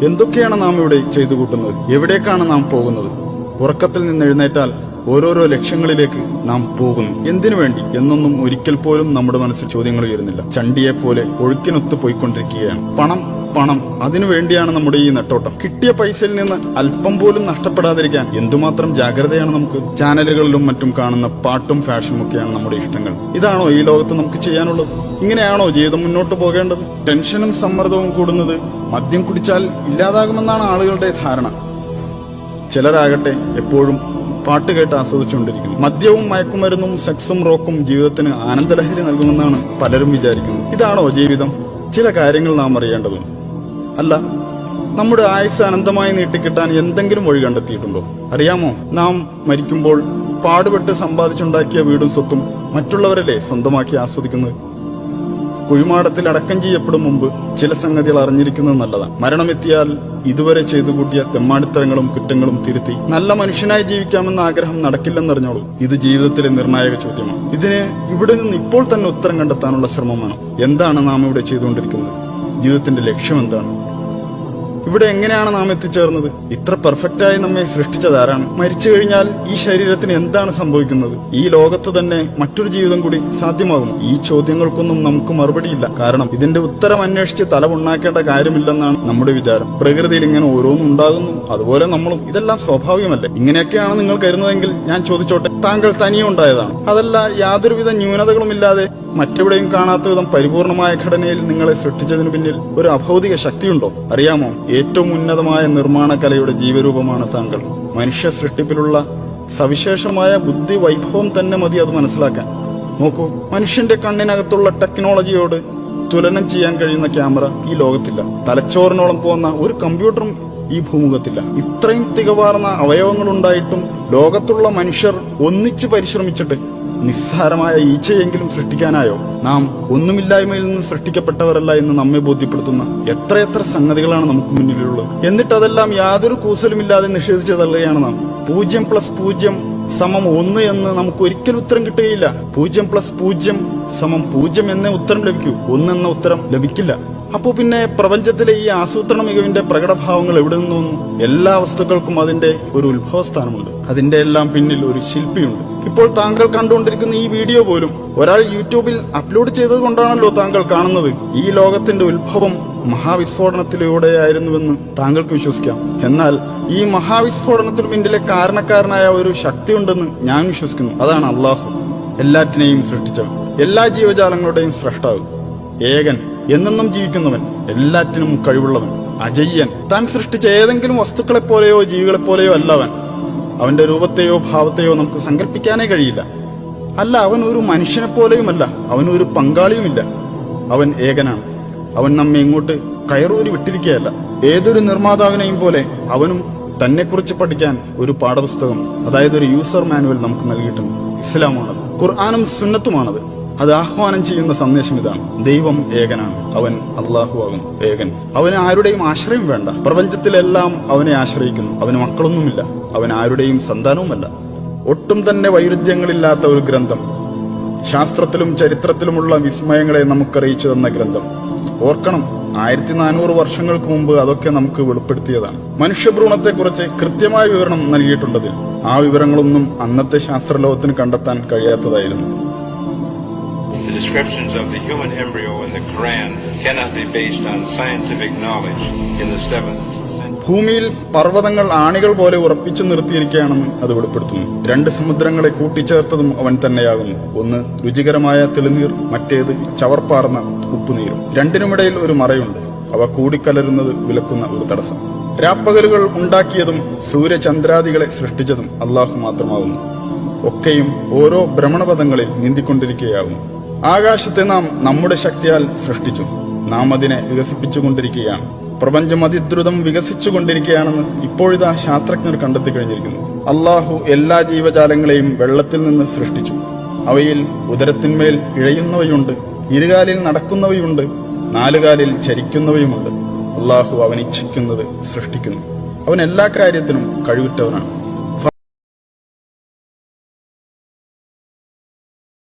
എന്തൊക്കെയാണ് നാം ഇവിടെ ചെയ്തു കൂട്ടുന്നത്? എവിടേക്കാണ് നാം പോകുന്നത്? ഉറക്കത്തിൽ നിന്ന് എഴുന്നേറ്റാൽ ഓരോരോ ലക്ഷ്യങ്ങളിലേക്ക് നാം പോകുന്നു. എന്തിനു വേണ്ടി എന്നൊന്നും ഒരിക്കൽ പോലും നമ്മുടെ മനസ്സിൽ ചോദ്യങ്ങൾ ഉയരുന്നില്ല. ചണ്ടിയെപ്പോലെ ഒഴുക്കിനൊത്ത് പോയിക്കൊണ്ടിരിക്കുകയാണ്. പണം പണം അതിനു വേണ്ടിയാണ് നമ്മുടെ ഈ നെട്ടോട്ടം. കിട്ടിയ പൈസയിൽ നിന്ന് അല്പം പോലും നഷ്ടപ്പെടാതിരിക്കാൻ എന്തുമാത്രം ജാഗ്രതയാണ് നമുക്ക്. ചാനലുകളിലും മറ്റും കാണുന്ന പാട്ടും ഫാഷനും ഒക്കെയാണ് നമ്മുടെ ഇഷ്ടങ്ങൾ. ഇതാണോ ഈ ലോകത്ത് നമുക്ക് ചെയ്യാനുള്ളത്? ഇങ്ങനെയാണോ ജീവിതം മുന്നോട്ട് പോകേണ്ടത്? ടെൻഷനും സമ്മർദ്ദവും കൂടുന്നത് മദ്യം കുടിച്ചാൽ ഇല്ലാതാകുമെന്നാണ് ആളുകളുടെ ധാരണ. ചിലരാകട്ടെ എപ്പോഴും പാട്ട് കേട്ട് ആസ്വദിച്ചുകൊണ്ടിരിക്കുന്നു. മദ്യവും മയക്കുമരുന്നും സെക്സും റോക്കും ജീവിതത്തിന് ആനന്ദലഹരി നൽകുമെന്നാണ് പലരും വിചാരിക്കുന്നത്. ഇതാണോ ജീവിതം? ചില കാര്യങ്ങൾ നാം അറിയേണ്ടതുണ്ട്. അല്ല, നമ്മുടെ ആയുസ് അനന്തമായി നീട്ടിക്കിട്ടാൻ എന്തെങ്കിലും വഴി കണ്ടെത്തിയിട്ടുണ്ടോ? അറിയാമോ, നാം മരിക്കുമ്പോൾ പാടുപെട്ട് സമ്പാദിച്ചുണ്ടാക്കിയ വീടും സ്വത്തും മറ്റുള്ളവരല്ലേ സ്വന്തമാക്കി ആസ്വദിക്കുന്നത്? കുഴിമാടത്തിൽ അടക്കം ചെയ്യപ്പെടും മുമ്പ് ചില സംഗതികൾ അറിഞ്ഞിരിക്കുന്നത് നല്ലതാണ്. മരണമെത്തിയാൽ ഇതുവരെ ചെയ്തു കൂട്ടിയ തെമ്മാടിത്തരങ്ങളും കുറ്റങ്ങളും തിരുത്തി നല്ല മനുഷ്യനായി ജീവിക്കാമെന്ന ആഗ്രഹം നടക്കില്ലെന്നറിഞ്ഞോളൂ. ഇത് ജീവിതത്തിലെ നിർണായക ചോദ്യമാണ്. ഇതിന് ഇവിടെ നിന്ന് ഇപ്പോൾ തന്നെ ഉത്തരം കണ്ടെത്താനുള്ള ശ്രമമാണ്. എന്താണ് നാം ഇവിടെ ചെയ്തുകൊണ്ടിരിക്കുന്നത്? ജീവിതത്തിന്റെ ലക്ഷ്യം എന്താണ്? ഇവിടെ എങ്ങനെയാണ് നാം എത്തിച്ചേർന്നത്? ഇത്ര പെർഫെക്റ്റായി നമ്മെ സൃഷ്ടിച്ചതാരാണ്? മരിച്ചു കഴിഞ്ഞാൽ ഈ ശരീരത്തിന് എന്താണ് സംഭവിക്കുന്നത്? ഈ ലോകത്ത് തന്നെ മറ്റൊരു ജീവിതം കൂടി സാധ്യമാകും? ഈ ചോദ്യങ്ങൾക്കൊന്നും നമുക്ക് മറുപടിയില്ല. കാരണം ഇതിന്റെ ഉത്തരം അന്വേഷിച്ച് തലമുണ്ടാക്കേണ്ട കാര്യമില്ലെന്നാണ് നമ്മുടെ വിചാരം. പ്രകൃതിയിൽ ഇങ്ങനെ ഓരോന്നും ഉണ്ടാകുന്നു, അതുപോലെ നമ്മളും. ഇതെല്ലാം സ്വാഭാവികമല്ലേ? ഇങ്ങനെയൊക്കെയാണ് നിങ്ങൾ കരുതുന്നതെങ്കിൽ ഞാൻ ചോദിച്ചോട്ടെ, താങ്കൾ തനിയെ ഉണ്ടായതാണ്? അതല്ല യാതൊരുവിധ ന്യൂനതകളുമില്ലാതെ മറ്റെവിടെയും കാണാത്ത വിധം പരിപൂർണമായ ഘടനയിൽ നിങ്ങളെ സൃഷ്ടിച്ചതിനു പിന്നിൽ ഒരു അഭൗതിക ശക്തിയുണ്ടോ? അറിയാമോ, ഏറ്റവും ഉന്നതമായ നിർമ്മാണ കലയുടെ ജീവരൂപമാണ് താങ്കൾ. മനുഷ്യ സൃഷ്ടിപ്പിലുള്ള സവിശേഷമായ ബുദ്ധി വൈഭവം തന്നെ മതി അത് മനസ്സിലാക്കാൻ. നോക്കൂ, മനുഷ്യന്റെ കണ്ണിനകത്തുള്ള ടെക്നോളജിയോട് തുലനം ചെയ്യാൻ കഴിയുന്ന ക്യാമറ ഈ ലോകത്തില്ല. തലച്ചോറിനോളം പോകുന്ന ഒരു കമ്പ്യൂട്ടറും ഈ ഭൂമുഖത്തില്ല. ഇത്രയും തികവാർന്ന അവയവങ്ങളുണ്ടായിട്ടും ലോകത്തുള്ള മനുഷ്യർ ഒന്നിച്ച് പരിശ്രമിച്ചിട്ട് നിസ്സാരമായ ഈച്ചയെങ്കിലും സൃഷ്ടിക്കാനായോ? നാം ഒന്നുമില്ലായ്മയിൽ നിന്ന് സൃഷ്ടിക്കപ്പെട്ടവരല്ല എന്ന് നമ്മെ ബോധ്യപ്പെടുത്തുന്ന എത്രയെത്ര സംഗതികളാണ് നമുക്ക് മുന്നിലുള്ളത്. എന്നിട്ട് അതെല്ലാം യാതൊരു കൂസലുമില്ലാതെ നിഷേധിച്ചു തള്ളുകയാണ് നാം. 0+0=1 എന്ന് നമുക്ക് ഒരിക്കലും ഉത്തരം കിട്ടുകയില്ല. 0+0=0 എന്നേ ഉത്തരം ലഭിക്കൂ. 1 എന്ന ഉത്തരം ലഭിക്കില്ല. അപ്പോ പിന്നെ പ്രപഞ്ചത്തിലെ ഈ ആസൂത്രണ മികവിന്റെ പ്രകടഭാവങ്ങൾ എവിടെ നിന്ന് വന്നു? എല്ലാ വസ്തുക്കൾക്കും അതിന്റെ ഒരു ഉത്ഭവസ്ഥാനമുണ്ട്. അതിന്റെ എല്ലാം പിന്നിൽ ഒരു ശില്പിയുണ്ട്. ഇപ്പോൾ താങ്കൾ കണ്ടുകൊണ്ടിരിക്കുന്ന ഈ വീഡിയോ പോലും ഒരാൾ യൂട്യൂബിൽ അപ്ലോഡ് ചെയ്തത് കൊണ്ടാണല്ലോ താങ്കൾ കാണുന്നത്. ഈ ലോകത്തിന്റെ ഉത്ഭവം മഹാവിസ്ഫോടനത്തിലൂടെയായിരുന്നുവെന്ന് താങ്കൾക്ക് വിശ്വസിക്കാം. എന്നാൽ ഈ മഹാവിസ്ഫോടനത്തിന് പിന്നിലെ കാരണക്കാരനായ ഒരു ശക്തിയുണ്ടെന്ന് ഞാൻ വിശ്വസിക്കുന്നു. അതാണ് അള്ളാഹു, എല്ലാറ്റിനെയും സൃഷ്ടിച്ചവൻ, എല്ലാ ജീവജാലങ്ങളുടെയും സ്രഷ്ടാവ്, ഏകൻ, എന്നെന്നും ജീവിക്കുന്നവൻ, എല്ലാറ്റിനും കഴിവുള്ളവൻ, അജയ്യൻ. താൻ സൃഷ്ടിച്ച ഏതെങ്കിലും വസ്തുക്കളെപ്പോലെയോ ജീവികളെപ്പോലെയോ അല്ല അവൻ. അവന്റെ രൂപത്തെയോ ഭാവത്തെയോ നമുക്ക് സങ്കല്പിക്കാനേ കഴിയില്ല. അല്ല, അവൻ ഒരു മനുഷ്യനെ പോലെയുമല്ല, അവനൊരു പങ്കാളിയുമില്ല. അവൻ ഏകനാണ്. അവൻ നമ്മെ ഇങ്ങോട്ട് കയറൂരി വിട്ടിരിക്കുകയല്ല. ഏതൊരു നിർമ്മാതാവിനെയും പോലെ അവനും തന്നെക്കുറിച്ച് പഠിക്കാൻ ഒരു പാഠപുസ്തകം, അതായത് ഒരു യൂസർ മാനുവൽ നമുക്ക് നൽകിയിട്ടുണ്ട്. ഇസ്ലാമാണത്, ഖുർആനും സുന്നത്തുമാണത്. അത് ആഹ്വാനം ചെയ്യുന്ന സന്ദേശം ഇതാണ്: ദൈവം ഏകനാണ്, അവൻ അള്ളാഹു ആകുന്നു ഏകൻ. അവന് ആരുടെയും ആശ്രയം വേണ്ട. പ്രപഞ്ചത്തിലെല്ലാം അവനെ ആശ്രയിക്കുന്നു. അവന് മക്കളൊന്നുമില്ല, അവൻ ആരുടെയും സന്താനവുമല്ല. ഒട്ടും തന്നെ വൈരുദ്ധ്യങ്ങളില്ലാത്ത ഒരു ഗ്രന്ഥം, ശാസ്ത്രത്തിലും ചരിത്രത്തിലുമുള്ള വിസ്മയങ്ങളെ നമുക്കറിയിച്ചു തന്ന ഗ്രന്ഥം. ഓർക്കണം, 1400 വർഷങ്ങൾക്ക് മുമ്പ് അതൊക്കെ നമുക്ക് വെളിപ്പെടുത്തിയതാണ്. മനുഷ്യഭ്രൂണത്തെക്കുറിച്ച് കൃത്യമായ വിവരണം നൽകിയിട്ടുണ്ടതിൽ. ആ വിവരങ്ങളൊന്നും അന്നത്തെ ശാസ്ത്രലോകത്തിന് കണ്ടെത്താൻ കഴിയാത്തതായിരുന്നു. The descriptions of the human embryo in the Quran cannot be based on scientific knowledge in the 7th century. ഭൂമിയിൽ പർവ്വതങ്ങൾ ആണികൾ പോലെ ഉറപ്പിച്ചു നിർത്തിയിരിക്കുകയാണെന്ന് അത് വെളിപ്പെടുത്തുന്നു. 2 സമുദ്രങ്ങളെ കൂട്ടിച്ചേർത്തതും അവൻ തന്നെയാകുന്നു. ഒന്ന് രുചികരമായ തെളിനീർ, മറ്റേത് ചവർപ്പാർന്ന ഉപ്പുനീരും. രണ്ടിനുമിടയിൽ ഒരു മറയുണ്ട്. അവ കൂടിക്കലരുന്നത് വിലക്കുന്ന ഒരു തടസ്സം. രാപ്പകലുകൾ ഉണ്ടാക്കിയതും സൂര്യചന്ദ്രാദികളെ സൃഷ്ടിച്ചതും അള്ളാഹു മാത്രമാകുന്നു. ഒക്കെയും ഓരോ ഭ്രമണപഥങ്ങളിൽ നീന്തിക്കൊണ്ടിരിക്കുകയാകുന്നു. ആകാശത്തെ നാം നമ്മുടെ ശക്തിയാൽ സൃഷ്ടിച്ചു. നാം അതിനെ വികസിപ്പിച്ചുകൊണ്ടിരിക്കുകയാണ്. പ്രപഞ്ചം അതിദ്രുതം വികസിച്ചുകൊണ്ടിരിക്കുകയാണെന്ന് ഇപ്പോഴിതാ ശാസ്ത്രജ്ഞർ കണ്ടെത്തി കഴിഞ്ഞിരിക്കുന്നു. അള്ളാഹു എല്ലാ ജീവജാലങ്ങളെയും വെള്ളത്തിൽ നിന്ന് സൃഷ്ടിച്ചു. അവയിൽ ഉദരത്തിന്മേൽ ഇഴയുന്നവയുണ്ട്, ഇരുകാലിൽ നടക്കുന്നവയുണ്ട്, 4 കാലിൽ ചരിക്കുന്നവയുമുണ്ട്. അള്ളാഹു അവൻ ഇച്ഛിക്കുന്നത് സൃഷ്ടിക്കുന്നു. അവൻ എല്ലാ കാര്യത്തിനും കഴിവുറ്റവനാണ്.